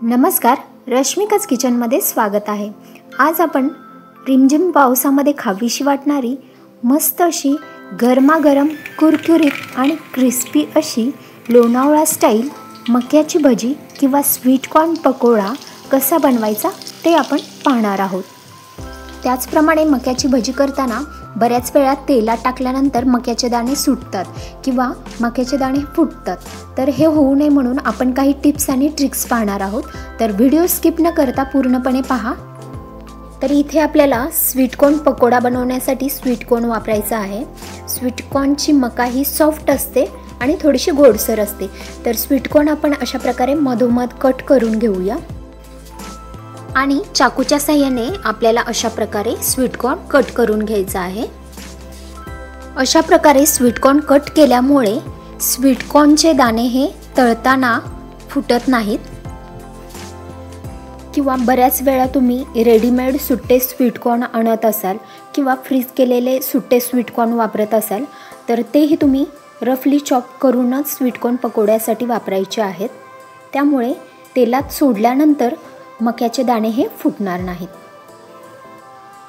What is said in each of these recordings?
नमस्कार, रश्मिकाच किचनमध्ये स्वागत आहे। आज आपण रिमझिम पावसामध्ये खावीशी वाटणारी मस्त अशी गरमागरम कुरकुरीत आणि क्रिस्पी अशी लोणावळा स्टाईल मक्याची भजी किंवा स्वीट कॉर्न पकोडा कसा बनवायचा ते आपण पाहणार आहोत। त्याचप्रमाणे मक्याची भजी करताना बऱ्याच वेळा तेलात टाकल्यानंतर मक्याचे दाणे सुटतात किंवा मक्याचे दाणे फुटतात, तर हे होऊ नये म्हणून आपण काही टिप्स आणि ट्रिक्स पाहणार आहोत। तर व्हिडिओ स्किप न करता पूर्णपणे पहा। तर इथे आपल्याला स्वीट कॉर्न पकोडा बनवण्यासाठी स्वीट कॉर्न वापरायचा आहे। स्वीट कॉर्नची मका ही सॉफ्ट असते आणि थोडीशी गोडसर असते। तर स्वीट कॉर्न आपण अशा प्रकारे मधोमध कट करून घेऊया आणि चाकूच्या साहाय्याने आपल्याला अशा प्रकारे स्वीट कॉर्न कट करून घ्यायचा आहे। अशा प्रकारे स्वीट कॉर्न कट केल्यामुळे स्वीट कॉर्नचे दाणे हे तळताना फुटत नाहीत किंवा बऱ्याच वेळा तुम्ही रेडीमेड सुट्टे स्वीट कॉर्न आणत असाल किंवा फ्रीज केलेले सुट्टे स्वीट कॉर्न वापरत असाल, तर तेही तुम्ही रफली चॉप करूनच स्वीट कॉर्न पकोड्यासाठी वापरायचे आहेत। त्यामुळे तेलात सोडल्यानंतर मक्याचे दाणे हे फुटणार नाहीत।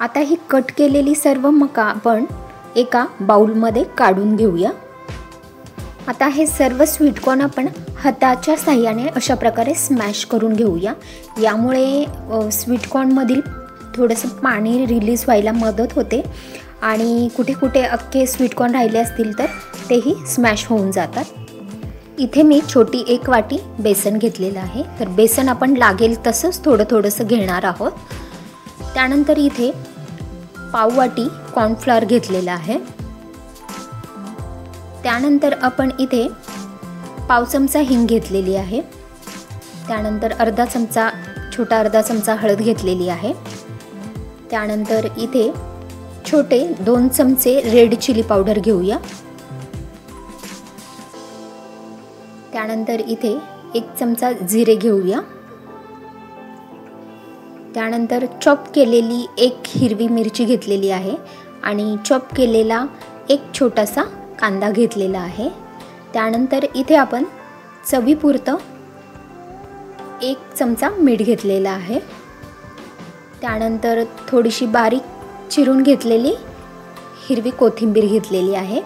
आता ही कट केलेली सर्व मका आपण एका बाउलमध्ये काढून घेऊया। आता हे सर्व स्वीट कॉर्न आपण हाताच्या साहाय्याने अशा प्रकारे स्मॅश करून घेऊया। यामुळे स्वीट कॉर्न मधील थोडंसं पाणी रिलीज व्हायला मदत होते आणि कुठे कुठे अख्खे स्वीट कॉर्न राहिले असतील तर तेही स्मॅश होऊन जातात। इथे मी छोटी एक वाटी बेसन घेतलेलं आहे। तर बेसन आपण लागेल तसंच थोडं थोडंसं घेणार आहोत। त्यानंतर इथे पाव वाटी कॉर्नफ्लॉवर घेतलेला आहे। त्यानंतर आपण इथे पाव चमचा हिंग घेतलेली आहे। त्यानंतर अर्धा चमचा हळद घेतलेली आहे। त्यानंतर इथे छोटे 2 चमचे रेड चिली पावडर घेऊया। त्यानंतर इथे 1 चमचा जिरे घेऊया। त्यानंतर चॉप केलेली 1 हिरवी मिरची घेतलेली आहे आणि चॉप केलेला 1 छोटासा कांदा घेतलेला आहे। त्यानंतर इथे आपण चवीपुरतं 1 चमचा मीठ घेतलेला आहे। त्यानंतर थोडीशी बारीक चिरून घेतलेली हिरवी कोथिंबीर घेतलेली आहे।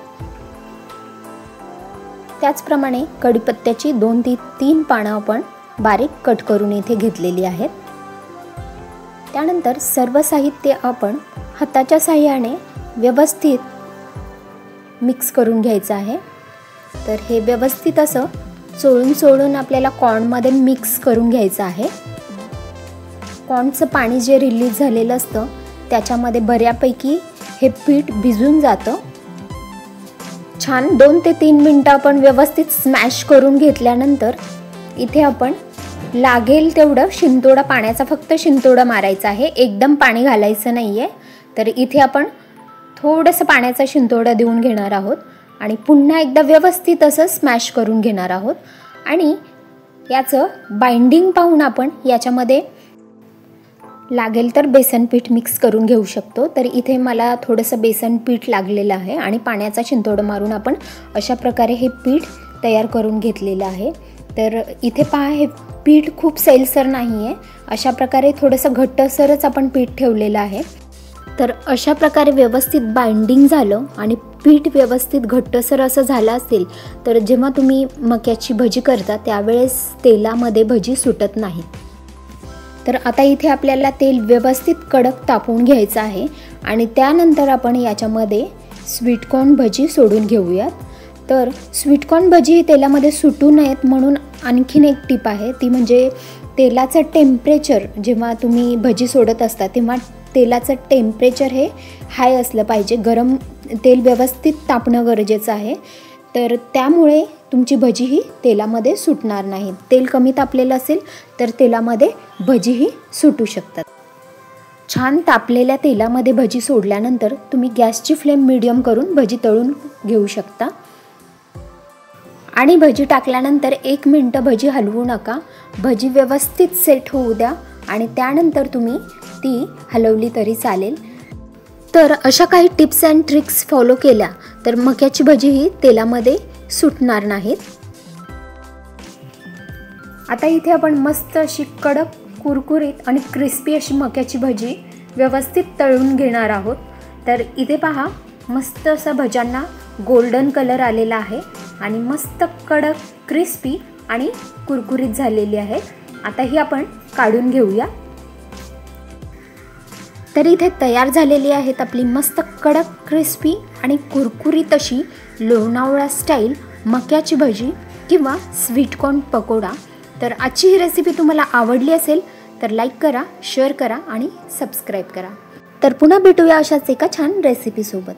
त्याचप्रमाणे कढीपत्त्याची 2 ते 3 पानं आपण बारीक कट करून इथे घेतलेली आहेत। त्यानंतर सर्व साहित्य आपण हाताच्या साहाय्याने व्यवस्थित मिक्स करून घ्यायचं आहे। तर हे व्यवस्थित असं चोळून आपल्याला कॉर्नमध्ये मिक्स करून घ्यायचं आहे। कॉर्नचं पाणी जे रिलीज झालेलं असतं त्याच्यामध्ये बऱ्यापैकी हे पीठ भिजून जातं। छान 2 ते 3 मिनिटं आपण व्यवस्थित स्मॅश करून घेतल्यानंतर इथे आपण लागेल तेवढं शिंतोडा पाण्याचा फक्त शिंतोडा मारायचा आहे, एकदम पाणी घालायचं नाही आहे। तर इथे आपण थोडंसं पाण्याचा शिंतोडा देऊन घेणार आहोत आणि पुन्हा एकदा व्यवस्थित असं स्मॅश करून घेणार आहोत आणि याचं बाइंडिंग पाहून आपण याच्यामध्ये लागेल तर बेसन पीठ मिक्स करून घेऊ शकतो। तर इथे मला थोडंसं बेसन पीठ लागलेलं आहे आणि पाण्याचा शिंतोडा मारून आपण अशा प्रकारे हे पीठ तयार करून घेतलेलं आहे। तर इथे पहा, हे पीठ खूप सैलसर नाही आहे, अशा प्रकारे थोडंसं घट्टसरच आपण पीठ ठेवलेलं आहे। तर अशा प्रकारे व्यवस्थित बाइंडिंग झालं आणि पीठ व्यवस्थित घट्टसर असं झालं असेल तर जेव्हा तुम्ही मक्याची भजी करता त्यावेळेस तेलामध्ये भजी सुटत नाही। तर आता इथे आपल्याला तेल व्यवस्थित कडक तापवून घ्यायचं आहे आणि त्यानंतर आपण याच्यामध्ये स्वीट कॉर्न भजी सोडून घेऊयात। तर स्वीट कॉर्न भजी ही तेलामध्ये सुटू नयेत म्हणून आणखीन एक टिप आहे, ती म्हणजे तेलाचं टेम्परेचर जेव्हा तुम्ही भजी सोडत असता तेव्हा तेलाचं टेम्परेचर हे हाय असलं पाहिजे। गरम तेल व्यवस्थित तापणं गरजेचं आहे। तर त्यामुळे तुमची भजी ही तेलामध्ये सुटणार नाही। तेल कमी तापलेलं असेल तर तेलामध्ये भजीही सुटू शकतात। छान तापलेल्या तेलामध्ये भजी सोडल्यानंतर तुम्ही गॅसची फ्लेम मीडियम करून भजी तळून घेऊ शकता आणि भजी टाकल्यानंतर 1 मिनिटं भजी हलवू नका। भजी व्यवस्थित सेट होऊ द्या आणि त्यानंतर तुम्ही ती हलवली तरी चालेल। तर अशा काही टिप्स अँड ट्रिक्स फॉलो केल्या तर मक्याची भजी ही तेलामध्ये सुटणार नाहीत। आता इथे आपण मस्त अशी कडक कुरकुरीत आणि क्रिस्पी अशी मक्याची भजी व्यवस्थित तळून घेणार आहोत। तर इथे पहा मस्त असा भज्यांना गोल्डन कलर आलेला आहे आणि मस्त कडक क्रिस्पी आणि कुरकुरीत झालेली आहे। आता ही आपण काढून घेऊया। तर इथे तयार झालेली आहेत आपली मस्त कडक क्रिस्पी आणि कुरकुरीत अशी लोणावळा स्टाईल मक्याची भजी किंवा स्वीट कॉर्न पकोडा। तर आजची ही रेसिपी तुम्हाला आवडली असेल तर लाईक करा, शेअर करा आणि सबस्क्राईब करा। तर पुन्हा भेटूया अशाच एका छान रेसिपी सोबत।